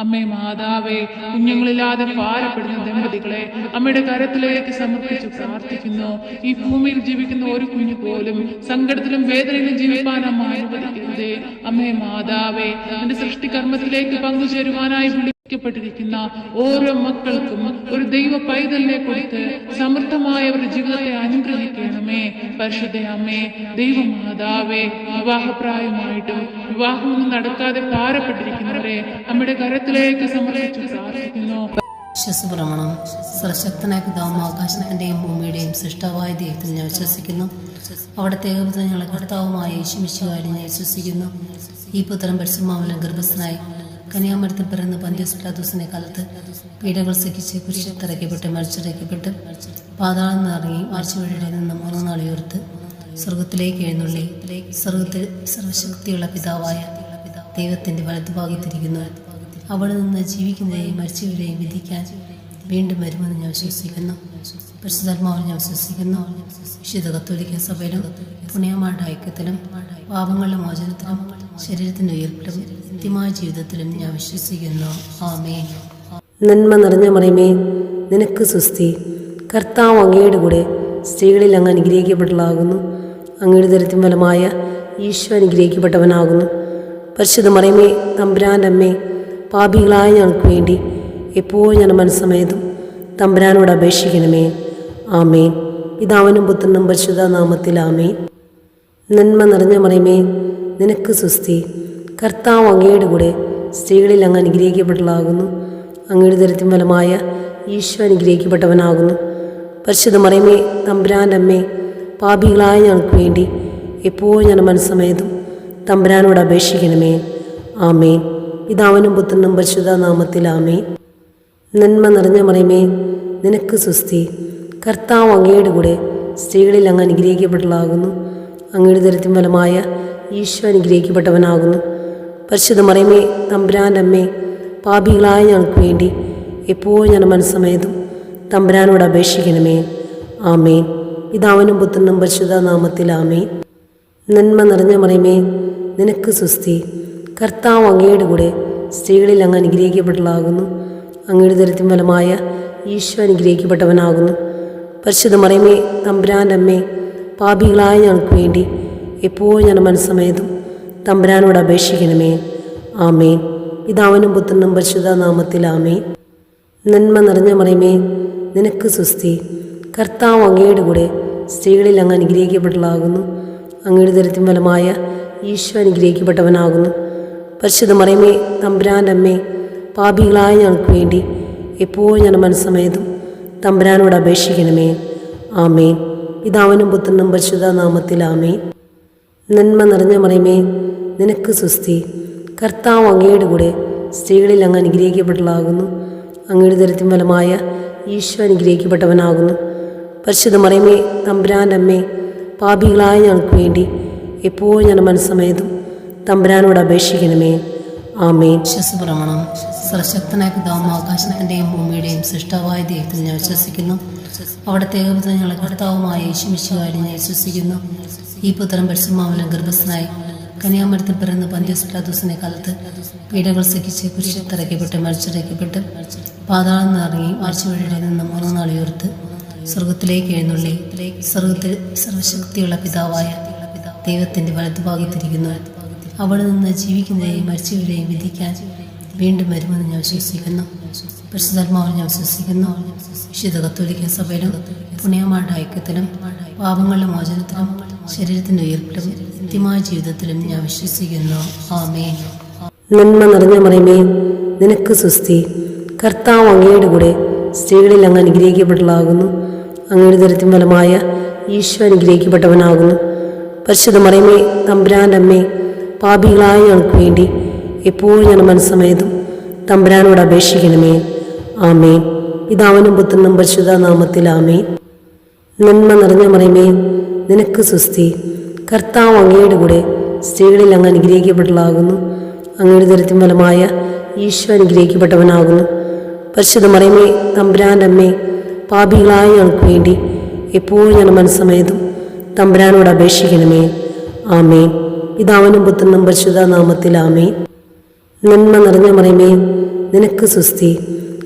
അമ്മേ മാതാവേ, കുഞ്ഞുങ്ങളില്ലാതെ ഭാരപ്പെടുന്ന ദമ്പതികളെ അമ്മയുടെ കരത്തിലേക്ക് സമർപ്പിച്ച് പ്രാർത്ഥിക്കുന്നു. ഈ ഭൂമിയിൽ ജീവിക്കുന്ന ഒരു കുഞ്ഞു പോലും സങ്കടത്തിലും വേദനയിലും ജീവിക്കാൻ അമ്മ അനുവദിക്കരുതേ. അമ്മേ മാതാവേ, എന്റെ സൃഷ്ടികർമ്മത്തിലേക്ക് പങ്കുചേരുവാനായി വിളിക്കപ്പെട്ടിരിക്കുന്ന ഓരോ മക്കൾക്കും ഒരു ദൈവ പൈതലിനെ കൊടുത്ത് സമൃദ്ധമായ അവരുടെ ജീവിതത്തെ അനുഗ്രഹിക്കണമേ. പരിശുദ്ധ അമ്മേ, ദൈവമാതാവേ, വിവാഹപ്രായമായിട്ടും വിവാഹമൊന്നും നടക്കാതെ ഭാരപ്പെട്ടിരിക്കുന്നവരെ അമ്മയുടെ കരത്തിലേക്ക് സമർപ്പിച്ച് പ്രാർത്ഥിക്കുന്നു. വിശ്വസപ്രമാണം. സർവശക്തനായ പിതാവും ആകാശത്തിന്റെയും ഭൂമിയുടെയും സൃഷ്ടാവായ ദൈവത്തിൽ ഞാൻ വിശ്വസിക്കുന്നു. അവിടുത്തെ ഏകപുത്രൻ ഞങ്ങളുടെ കർത്താവുമായ യേശു മിശിഹായിൽ ഞാൻ വിശ്വസിക്കുന്നു. ഈ പുത്രൻ പരിശുദ്ധാത്മാവിനാൽ ഗർഭസ്ഥനായി കന്യാമരത്തിൽ പിറന്ന് പന്തിയോസ് പിലാത്തോസിന്റെ കാലത്ത് പീഡകൾ സഹിച്ച് കുരിശിൽ തറയ്ക്കപ്പെട്ട് മരിച്ചടയ്ക്കപ്പെട്ട് പാതാളം നിറങ്ങി മരിച്ചവരുടെ നിന്ന് 3 നാൾ ഉയർത്ത് സ്വർഗത്തിലേക്ക് എഴുന്നള്ളി സ്വർഗത്തിൽ സർവശക്തിയുള്ള പിതാവായ ദൈവത്തിന്റെ വലതുഭാഗത്തിരിക്കുന്നു. അവിടെ നിന്ന് ജീവിക്കുന്നവരെയും മരിച്ചവരെയും വിധിക്കാൻ വീണ്ടും വരുമെന്ന് ഞാൻ വിശ്വസിക്കുന്നു. പരിശുദ്ധാത്മാവിൽ ഞാൻ വിശ്വസിക്കുന്നു. വിശുദ്ധ കത്തോലിക്ക സഭയിലും പുണ്യമാരുടെ ഐക്യത്തിലും പാപങ്ങളുടെ മോചനത്തിലും ശരീരത്തിന്റെ ഉയർപ്പിലും നിത്യമായ ജീവിതത്തിലും ഞാൻ വിശ്വസിക്കുന്നു. ആമേൻ. നന്മ നിറഞ്ഞ മറിയമേ, നിനക്ക് സ്വസ്തി. കർത്താവ് അങ്ങയുടെ കൂടെ സ്ത്രീകളിൽ അങ്ങ് അനുഗ്രഹിക്കപ്പെട്ടതാകുന്നു. അങ്ങയുടെ ദരിദ്രം ഫലമായ ഈശോ അനുഗ്രഹിക്കപ്പെട്ടവനാകുന്നു. പരിശുദ്ധ മറിയമേ, തമ്പുരാൻ്റെ അമ്മേ, പാപികളായ ഞങ്ങൾക്ക് വേണ്ടി എപ്പോഴും ഞാൻ മനസ്സമേതും തമ്പുരാനോട് അപേക്ഷിക്കണമേ. ആമേൻ. പിതാവിനും പുത്രനും പരിശുദ്ധ നാമത്തിൽ ആമേൻ. നന്മ നിറഞ്ഞ മറിയമേ, നിനക്ക് സ്വസ്തി. കർത്താവ് അങ്ങയുടെ കൂടെ സ്ത്രീകളിൽ അങ്ങ് അനുഗ്രഹിക്കപ്പെട്ടതാകുന്നു. അങ്ങയുടെ ദരിദ്രം ഫലമായ ഈശോ അനുഗ്രഹിക്കപ്പെട്ടവനാകുന്നു. പരിശുദ്ധ മറിയമേ, തമ്പുരാൻ്റെ അമ്മേ, പാപികളായ ഞങ്ങൾക്ക് വേണ്ടി എപ്പോഴും ഞാൻ മനസ്സമേതും തമ്പുരാനോട് അപേക്ഷിക്കണമേ. ആമേൻ. പിതാവിനും പുത്രനും പരിശുദ്ധ നാമത്തിൽ ആമേൻ. നന്മ നിറഞ്ഞ മറിയമേ, നിനക്ക് സ്വസ്തി. കർത്താവ് അങ്ങയുടെ കൂടെ സ്ത്രീകളിൽ അങ്ങ് അനുഗ്രഹിക്കപ്പെട്ടതാകുന്നു. അങ്ങയുടെ ദരിദ്രം ഫലമായ ഈശോ അനുഗ്രഹിക്കപ്പെട്ടവനാകുന്നു. പരിശുദ്ധ മറിയമേ, തമ്പുരാൻ്റെ അമ്മേ, പാപികളായ ഞങ്ങൾക്ക് വേണ്ടി എപ്പോഴും ഞാൻ മനസ്സമേതും തമ്പുരാനോട് അപേക്ഷിക്കണമേ. ആമേൻ. പിതാവിനും പുത്രനും പരിശുദ്ധ നാമത്തിൽ ആമേൻ. നന്മ നിറഞ്ഞ മറിയമേ, നിനക്ക് സ്വസ്തി. കർത്താവ് അങ്ങയുടെ കൂടെ സ്ത്രീകളിൽ അങ്ങ് അനുഗ്രഹിക്കപ്പെട്ടതാകുന്നു. അങ്ങയുടെ ദരിദ്രം ഫലമായ ഈശോ അനുഗ്രഹിക്കപ്പെട്ടവനാകുന്നു. പരിശുദ്ധ മറിയമേ, തമ്പുരാൻ്റെ അമ്മേ, പാപികളായ ഞങ്ങൾക്ക് വേണ്ടി എപ്പോഴും ഞാൻ മനസ്സമേതും തമ്പുരാനോട് അപേക്ഷിക്കണമേ. ആമേൻ. പിതാവിനും പുത്രനും പരിശുദ്ധ നാമത്തിൽ ആമേൻ. നന്മ നിറഞ്ഞ മറിയമേ, നിനക്ക് സ്വസ്തി. കർത്താവ് അങ്ങയുടെ കൂടെ സ്ത്രീകളിൽ അങ്ങ് അനുഗ്രഹിക്കപ്പെട്ടതാകുന്നു. അങ്ങയുടെ ദരിദ്രം ഫലമായ ഈശോ അനുഗ്രഹിക്കപ്പെട്ടവനാകുന്നു. പരിശുദ്ധ മറിയമേ, തമ്പുരാൻ്റെ അമ്മേ, പാപികളായ ഞങ്ങൾക്ക് വേണ്ടി എപ്പോഴും ഞാൻ മനസ്സമേതും തമ്പുരാനോട് അപേക്ഷിക്കണമേ. ആമേൻ. പിതാവിനും പുത്രനും പരിശുദ്ധ നാമത്തിൽ ആമേൻ. നന്മ നിറഞ്ഞ മറിയമേ, നിനക്ക് സ്വസ്തി. കർത്താവ് അങ്ങയുടെ കൂടെ സ്ത്രീകളിൽ അങ്ങ് അനുഗ്രഹിക്കപ്പെട്ടതാകുന്നു. അങ്ങയുടെ ദരിദ്രം ഫലമായ ഈശോ അനുഗ്രഹിക്കപ്പെട്ടവനാകുന്നു. പരിശുദ്ധ മറിയമേ, തമ്പുരാൻ്റെ അമ്മേ, പാപികളായ ഞങ്ങൾക്ക് വേണ്ടി എപ്പോഴും ഞാൻ മനസ്സമേതും തമ്പുരാനോട് അപേക്ഷിക്കണമേ. ആമേൻ. വിശ്വസപ്രമാണം. സർവശക്തനായ പിതാവും ആകാശത്തിന്റെയും ഭൂമിയുടെയും സൃഷ്ടാവായ ദൈവത്തിൽ ഞാൻ വിശ്വസിക്കുന്നു. അവിടുത്തെ ഏകപുത്രൻ ഞങ്ങളുടെ കർത്താവുമായ യേശു മിശിഹായിൽ ഞാൻ വിശ്വസിക്കുന്നു. ഈ പുത്രൻ പരിശുദ്ധാത്മാവിനാൽ ഗർഭസ്ഥനായി കന്യാമരത്തിൽ പിറന്ന് പന്തിയോസ് പിലാത്തോസിന്റെ കാലത്ത് പീഡകൾ സഹിച്ച് കുരിശിൽ തറയ്ക്കപ്പെട്ട് മരിച്ചടയ്ക്കപ്പെട്ട് പാതാളം നിറങ്ങി മരിച്ചവരുടെ നിന്ന് 3 നാൾ ഉയർത്ത് സ്വർഗത്തിലേക്ക് എഴുന്നള്ളി സ്വർഗത്തിൽ സർവശക്തിയുള്ള പിതാവായ ദൈവത്തിന്റെ വലതുഭാഗത്തിരിക്കുന്നു. അവിടെ നിന്ന് ജീവിക്കുന്നവരെയും മരിച്ചവരെയും വിധിക്കാൻ വീണ്ടും വരുമെന്ന് ഞാൻ വിശ്വസിക്കുന്നു. പരിശുദ്ധാത്മാവിൽ ഞാൻ വിശ്വസിക്കുന്നു. വിശുദ്ധ കത്തോലിക്ക സഭയിലും പുണ്യമാരുടെ ഐക്യത്തിലും പാപങ്ങളുടെ മോചനത്തിലും ശരീരത്തിന്റെ ഉയർപ്പിലും നിത്യമായ ജീവിതത്തിലും ഞാൻ വിശ്വസിക്കുന്നു. ആമേൻ. നന്മ നിറഞ്ഞ മറിയമേ, നിനക്ക് സ്വസ്തി. കർത്താവ് അങ്ങയുടെ കൂടെ സ്ത്രീകളിൽ അങ്ങ് അനുഗ്രഹിക്കപ്പെട്ടതാകുന്നു. അങ്ങയുടെ ദരിദ്രം ഫലമായ ഈശോ അനുഗ്രഹിക്കപ്പെട്ടവനാകുന്നു. പരിശുദ്ധ മറിയമേ, തമ്പുരാൻ്റെ അമ്മേ, പാപികളായ ഞങ്ങൾക്ക് വേണ്ടി എപ്പോഴും ഞാൻ മനസ്സമേതും തമ്പുരാനോട് അപേക്ഷിക്കണമേ. ആമേൻ. പിതാവിനും പുത്രനും പരിശുദ്ധ നാമത്തിൽ ആമേൻ. നന്മ നിറഞ്ഞ മറിയമേ, നിനക്ക് സ്വസ്തി. കർത്താവ് അങ്ങയുടെ കൂടെ സ്ത്രീകളിൽ അങ്ങ് അനുഗ്രഹിക്കപ്പെട്ടതാകുന്നു. അങ്ങയുടെ ദരിദ്രം ഫലമായ ഈശോ അനുഗ്രഹിക്കപ്പെട്ടവനാകുന്നു. പരിശുദ്ധ മറിയമേ, തമ്പുരാൻ്റെ അമ്മേ, പാപികളായ ഞങ്ങൾക്ക് വേണ്ടി എപ്പോഴും ഞാൻ മനസ്സമേതും തമ്പുരാനോട് അപേക്ഷിക്കണമേ. ആമേൻ. പിതാവിനും പുത്രനും പരിശുദ്ധ നാമത്തിൽ ആമേൻ. നന്മ നിറഞ്ഞ മറിയമേ, നിനക്ക് സുസ്തി.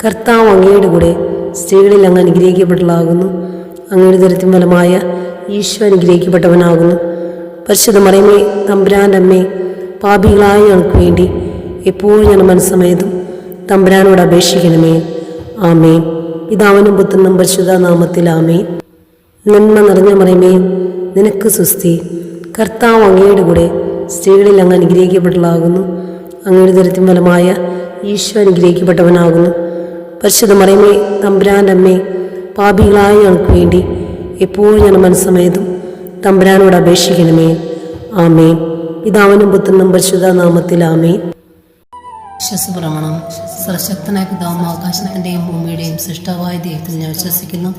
കർത്താവ് അങ്ങയുടെ കൂടെ സ്ത്രീകളിൽ അങ്ങ് അനുഗ്രഹിക്കപ്പെട്ടവളാകുന്നു. അങ്ങയുടെ ദുരിതത്തിൻ ഫലമായ ഈശോ അനുഗ്രഹിക്കപ്പെട്ടവനാകുന്നു. പരിശുദ്ധ മറിയമേ, തമ്പുരാൻ്റെ അമ്മേ, പാപികളായ ഞങ്ങൾക്ക് വേണ്ടി എപ്പോഴും ഞങ്ങളുടെ മനസ്സമേതും തമ്പുരാനോട് അപേക്ഷിക്കണമേ. ആമേൻ. പിതാവിനും പുത്രനും പരിശുദ്ധ നാമത്തിൽ ആമേൻ. നന്മ നിറഞ്ഞ മറിയമേ, നിനക്ക് സുസ്തി. കർത്താവ് അങ്ങയുടെ കൂടെ സ്ത്രീകളിൽ അങ്ങ് അനുഗ്രഹിക്കപ്പെട്ടവളാകുന്നു. അങ്ങയുടെ ദുരിതത്തിൻ ഫലമായ ഈശോ അനുഗ്രഹിക്കപ്പെട്ടവനാകുന്നു. പരിശുദ്ധ മറിയമേ, തമ്പുരാൻ്റെ അമ്മേ, പാപികളായ ഞങ്ങൾക്ക് വേണ്ടി എപ്പോഴും ഞങ്ങളുടെ മനസ്സമേതും തമ്പുരാനോട് അപേക്ഷിക്കണമേ. ആമേൻ. പിതാവിനും പുത്രനും പരിശുദ്ധ നാമത്തിൽ ആമേൻ. വിശ്വസപ്രമാണം. സർവശക്തനായ പിതാവും ആകാശത്തിൻ്റെയും ഭൂമിയുടെയും സൃഷ്ടാവായ ദൈവത്തിൽ ഞാൻ വിശ്വസിക്കുന്നു.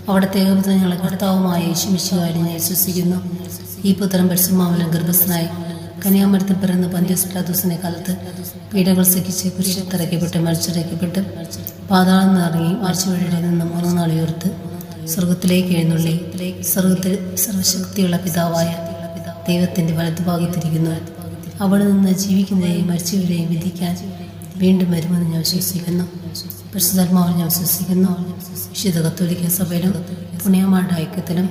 അവിടുത്തെ ഏകപുത്രൻ ഞങ്ങളുടെ കർത്താവുമായ യേശുമിശിഹായിൽ ഞാൻ വിശ്വസിക്കുന്നു. ഈ പുത്രൻ പരിശുദ്ധാത്മാവിനാൽ ഗർഭസ്ഥനായി കന്യാമരത്തിൽ പിറന്ന് പന്തിയോസ് പിലാത്തോസിന്റെ കാലത്ത് പീഡകൾ സഹിച്ച് കുരിശിൽ തറയ്ക്കപ്പെട്ട് മരിച്ചടയ്ക്കപ്പെട്ട് പാതാളം നിറങ്ങി ആഴ്ചവഴിയുടെ നിന്ന് 3 നാൾ ഉയർത്ത് സ്വർഗത്തിലേക്ക് എഴുന്നള്ളി സ്വർഗത്തിൽ സർവശക്തിയുള്ള പിതാവായ ദൈവത്തിന്റെ വലതുഭാഗത്തിരിക്കുന്നു. അവിടെ നിന്ന് ജീവിക്കുന്നവരെയും മരിച്ചവരെയും വിധിക്കാൻ വീണ്ടും വരുമെന്ന് ഞാൻ വിശ്വസിക്കുന്നു. പരിശുദ്ധാത്മാവിൽ ഞാൻ വിശ്വസിക്കുന്നു. വിശുദ്ധ കത്തോലിക്ക സഭയിലും പുണ്യമാരുടെ ഐക്യത്തിലും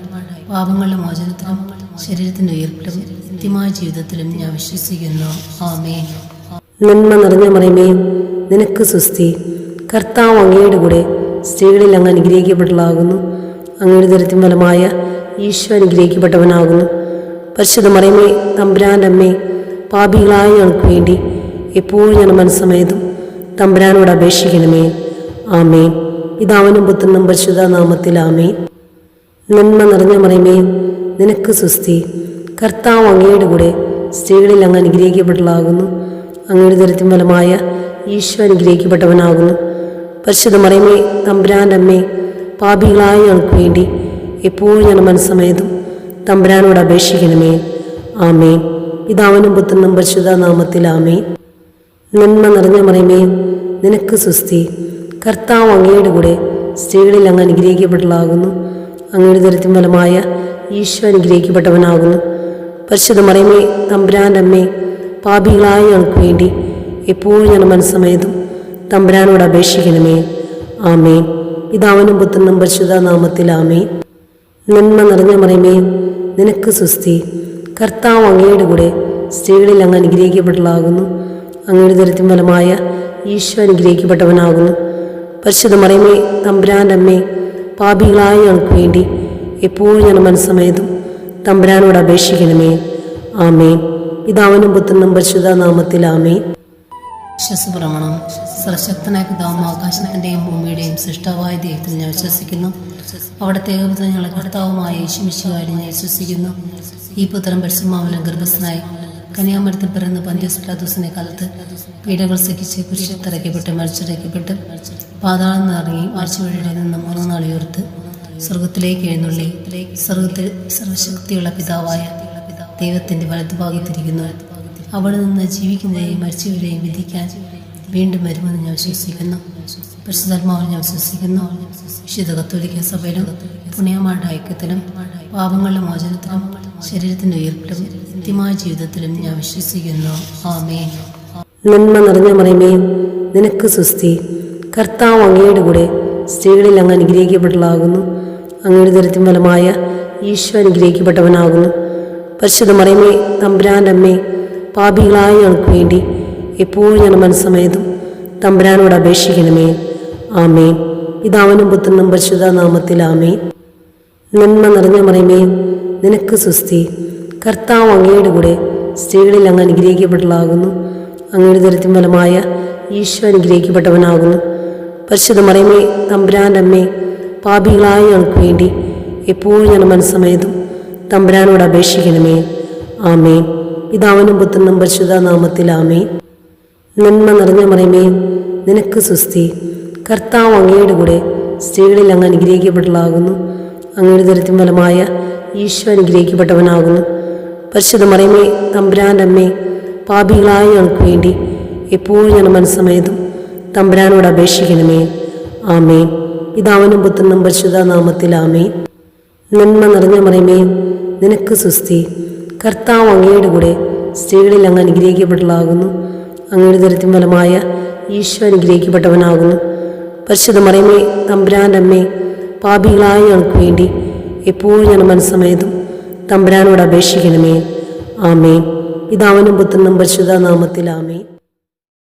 പാപങ്ങളുടെ മോചനത്തിലും ശരീരത്തിന്റെ ഉയർപ്പിലും നിത്യമായ ജീവിതത്തിലും ഞാൻ വിശ്വസിക്കുന്നു. ആമേൻ. നന്മ നിറഞ്ഞ മറിയമേ, നിനക്ക് സുസ്തി. കർത്താവ് അങ്ങയുടെ കൂടെ സ്ത്രീകളിൽ അങ്ങ് അനുഗ്രഹിക്കപ്പെട്ടവളാകുന്നു. അങ്ങയുടെ ദുരിതത്തിൻ ഫലമായ ഈശോ അനുഗ്രഹിക്കപ്പെട്ടവനാകുന്നു. പരിശുദ്ധ മറിയമേ, തമ്പുരാൻ്റെ അമ്മേ, പാപികളായ ഞങ്ങൾക്ക് വേണ്ടി എപ്പോഴും ഞങ്ങളുടെ മനസ്സമേതും തമ്പുരാനോട് അപേക്ഷിക്കണമേ. ആമേൻ. പിതാവിനും പുത്രനും പരിശുദ്ധ നാമത്തിൽ ആമേൻ. നന്മ നിറഞ്ഞ മറിയമേ, നിനക്ക് സുസ്തി. കർത്താവ് അങ്ങയുടെ കൂടെ സ്ത്രീകളിൽ അങ്ങ് അനുഗ്രഹിക്കപ്പെട്ടവളാകുന്നു. അങ്ങയുടെ ദുരിതത്തിൻ ഫലമായ ഈശോ അനുഗ്രഹിക്കപ്പെട്ടവനാകുന്നു. പരിശുദ്ധ മറിയമേ, തമ്പുരാൻ്റെ അമ്മേ, പാപികളായ ഞങ്ങൾക്ക് വേണ്ടി എപ്പോഴും ഞങ്ങളുടെ മനസ്സമേതും തമ്പുരാനോട് അപേക്ഷിക്കണമേ. ആമേൻ. പിതാവിനും പുത്രനും പരിശുദ്ധ നാമത്തിൽ ആമേൻ. നന്മ നിറഞ്ഞ മറിയമേ, നിനക്ക് സുസ്തി. കർത്താവ് അങ്ങയുടെ കൂടെ സ്ത്രീകളിൽ അങ്ങ് അനുഗ്രഹിക്കപ്പെട്ടവളാകുന്നു. അങ്ങയുടെ ദുരിതത്തിൻ ഫലമായ ഈശോ അനുഗ്രഹിക്കപ്പെട്ടവനാകുന്നു. പരിശുദ്ധ മറിയമേ, തമ്പുരാൻ്റെ അമ്മേ, പാപികളായ ഞങ്ങൾക്ക് വേണ്ടി എപ്പോഴും ഞങ്ങളുടെ മനസ്സമേതും തമ്പുരാനോട് അപേക്ഷിക്കണമേ. ആമേൻ. പിതാവിനും പുത്രനും പരിശുദ്ധ നാമത്തിൽ ആമേൻ. നന്മ നിറഞ്ഞ മറിയമേ, നിനക്ക് സുസ്തി. കർത്താവ് അങ്ങയുടെ കൂടെ സ്ത്രീകളിൽ അങ്ങ് അനുഗ്രഹിക്കപ്പെട്ടവളാകുന്നു. അങ്ങയുടെ ദുരിതത്തിൻ ഫലമായ ഈശോ അനുഗ്രഹിക്കപ്പെട്ടവനാകുന്നു. പരിശുദ്ധ മറിയമേ, തമ്പുരാൻ്റെ അമ്മേ, പാപികളായ ഞങ്ങൾക്ക് വേണ്ടി എപ്പോഴും ഞങ്ങളുടെ മനസ്സമേതും തമ്പുരാനോട് അപേക്ഷിക്കണമേ. ആമേൻ. പിതാവിനും പുത്രനും പരിശുദ്ധ നാമത്തിൽ ആമേൻ. വിശ്വസപ്രമാണം. സർവശക്തനായ പിതാവും ആകാശത്തിൻ്റെയും ഭൂമിയുടെയും സൃഷ്ടാവായ ദൈവത്തിൽ ഞാൻ വിശ്വസിക്കുന്നു. അവിടുത്തെ ഏകപുത്രൻ ഞങ്ങളുടെ കർത്താവുമായ യേശുമിശിഹായിൽ ഞാൻ വിശ്വസിക്കുന്നു. ഈ പുത്രൻ പരിശുദ്ധാത്മാവിനാൽ ഗർഭസ്ഥനായി കന്യാമരത്തിൽ പിറന്ന് പന്തിയോസ് പിലാത്തോസിന്റെ കാലത്ത് പീഡകൾ സഹിച്ച് കുരിശിൽ തറയ്ക്കപ്പെട്ട് മരിച്ചടയ്ക്കപ്പെട്ട് പാതാളം നിറങ്ങി ആഴ്ചവഴിയുടെ നിന്ന് 3 നാൾ ഉയർത്ത് സ്വർഗത്തിലേക്ക് എഴുന്നള്ളി സ്വർഗത്തിൽ സർവശക്തിയുള്ള പിതാവായ ദൈവത്തിന്റെ വലതുഭാഗത്തിരിക്കുന്നു. അവിടെ നിന്ന് ജീവിക്കുന്നവരെയും മരിച്ചവരെയും വിധിക്കാൻ വീണ്ടും വരുമെന്ന് ഞാൻ വിശ്വസിക്കുന്നു. പരിശുദ്ധാത്മാവിൽ ഞാൻ വിശ്വസിക്കുന്നു. വിശുദ്ധ കത്തോലിക്ക സഭയിലും പുണ്യമാരുടെ ഐക്യത്തിലും പാപങ്ങളുടെ മോചനത്തിലും ശരീരത്തിന്റെ ഉയർപ്പിലും നിത്യമായ ജീവിതത്തിലും ഞാൻ വിശ്വസിക്കുന്നു. ആമേൻ. നന്മ നിറഞ്ഞ മറിയമേ, നിനക്ക് സുസ്തി. കർത്താവ് അങ്ങയുടെ കൂടെ സ്ത്രീകളിൽ അങ്ങ് അനുഗ്രഹിക്കപ്പെട്ടവളാകുന്നു. അങ്ങയുടെ ദുരിതത്തിൻ ഫലമായ ഈശോ അനുഗ്രഹിക്കപ്പെട്ടവനാകുന്നു. പരിശുദ്ധ മറിയമേ, തമ്പുരാൻ്റെ അമ്മേ, പാപികളായ ഞങ്ങൾക്ക് വേണ്ടി എപ്പോഴും ഞങ്ങളുടെ മനസ്സമേതും തമ്പുരാനോട് അപേക്ഷിക്കണമേ. ആമേൻ. പിതാവിനും പുത്രനും പരിശുദ്ധ നാമത്തിൽ ആമേൻ. നന്മ നിറഞ്ഞ മറിയമേ, നിനക്ക് സുസ്തി. കർത്താവ് അങ്ങയുടെ കൂടെ സ്ത്രീകളിൽ അങ്ങ് അനുഗ്രഹിക്കപ്പെട്ടവളാകുന്നു. അങ്ങയുടെ ദുരിതത്തിൻ ഫലമായ ഈശോ അനുഗ്രഹിക്കപ്പെട്ടവനാകുന്നു. പരിശുദ്ധ മറിയമേ, തമ്പുരാൻ്റെ അമ്മേ, പാപികളായ ഞങ്ങൾക്ക് വേണ്ടി എപ്പോഴും ഞങ്ങളുടെ മനസ്സമേതും തമ്പുരാനോട് അപേക്ഷിക്കണമേ. ആമേൻ. പിതാവിനും പുത്രനും പരിശുദ്ധ നാമത്തിൽ ആമേൻ. നന്മ നിറഞ്ഞ മറിയമേ, നിനക്ക് സുസ്തി. കർത്താവ് അങ്ങയുടെ കൂടെ സ്ത്രീകളിൽ അങ്ങ് അനുഗ്രഹിക്കപ്പെട്ടവളാകുന്നു. അങ്ങയുടെ ദുരിതത്തിൻ ഫലമായ ഈശോ അനുഗ്രഹിക്കപ്പെട്ടവനാകുന്നു. പരിശുദ്ധ മറിയമേ, തമ്പുരാൻ്റെ അമ്മേ, പാപികളായ ഞങ്ങൾക്ക് വേണ്ടി എപ്പോഴും ഞങ്ങളുടെ മനസ്സമേതും തമ്പുരാനോട് അപേക്ഷിക്കണമേ. ആമേൻ. പിതാവിനും പുത്രനും പരിശുദ്ധ നാമത്തിൽ ആമേൻ. നന്മ നിറഞ്ഞ മറിയമേ, നിനക്ക് സുസ്തി. കർത്താവ് അങ്ങയുടെ കൂടെ സ്ത്രീകളിൽ അങ്ങ് അനുഗ്രഹിക്കപ്പെട്ടവളാകുന്നു. അങ്ങയുടെ ദുരിതത്തിൻ ഫലമായ ഈശോ അനുഗ്രഹിക്കപ്പെട്ടവനാകുന്നു. പരിശുദ്ധ മറിയമേ, തമ്പുരാൻ്റെ അമ്മേ, പാപികളായ ഞങ്ങൾക്ക് വേണ്ടി എപ്പോഴും ഞാൻ മനസ്സമേതും തമ്പുരാനോട് അപേക്ഷിക്കണമേ. ആമേൻ. പിതാവിനും പുത്രനും പരിശുദ്ധ നാമത്തിൽ ആമേൻ.